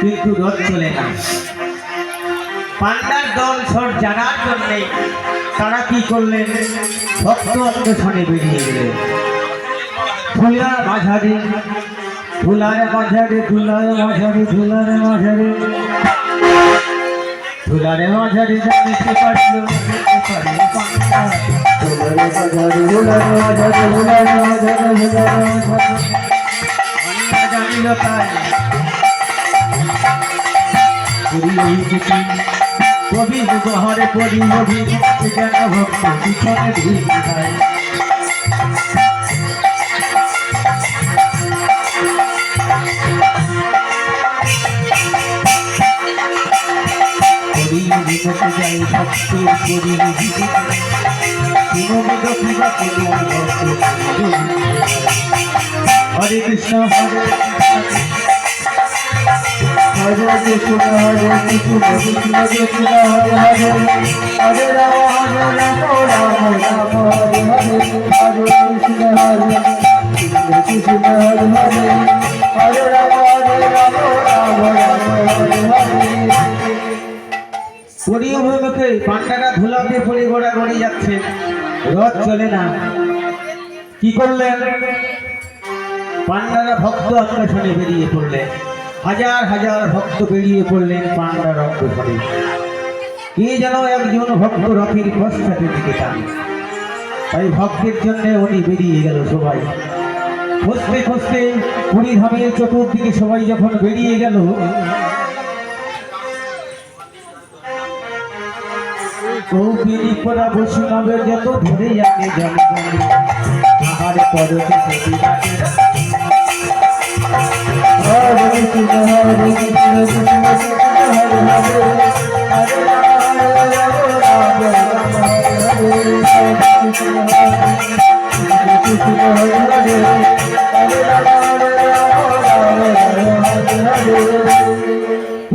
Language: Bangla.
কিন্তু রথ চলে না। পান্ডার দল সর জানার জন্যে তারা কি করলেন, ভক্ত অন্বেষণে বেরিয়ে গেলেন। ফুলার মাঝারে ফুলার মাঝারে ফুলার মাঝারে ফুলার মাঝারে ফুলারে মাঝারে জানিতে পারল জানিল তাই কবি গহরে পড়ি যেন ভক্ত পিছনে ভিড় যাই ভক্তের করি হরে কৃষ্ণ হরে হরে কৃষ্ণ হরে কৃষ্ণ কৃষ্ণ কৃষ্ণ হরে হরে হরে রাম রাম রাম হরে হরে হরে কৃষ্ণ হরে কৃষ্ণ হরে হরে হরে রাম রাম হরে হরে। পরিভূমিকে পান্ডারা ধুলাতে পড়ে গোড়াগড়ি যাচ্ছে, রথ চলে না। কি করলেন, পান্ডারা ভক্ত অন্বেষণে বেরিয়ে পড়লেন। হাজার হাজার ভক্ত বেরিয়ে পড়লেন পান্ডার অন্বেষণে। কে যেন একজন ভক্ত রথের পশ্চাতে দিকে টানে, তাই ভক্তের জন্য উনি বেরিয়ে গেল। সবাই খুঁজতে খুঁজতে পুরী ধামের চতুর্দিকে সবাই যখন বেরিয়ে গেল, কৌপিনী পরা বৈষ্ণবের যত ধরে যাকে জনগণ আমার পদকে সেটি ডাকে। হরে কৃষ্ণ হরে কৃষ্ণ কৃষ্ণ কৃষ্ণ হরে হরে হরে রাম রাম রাম রাম হরে হরে কৃষ্ণ হরে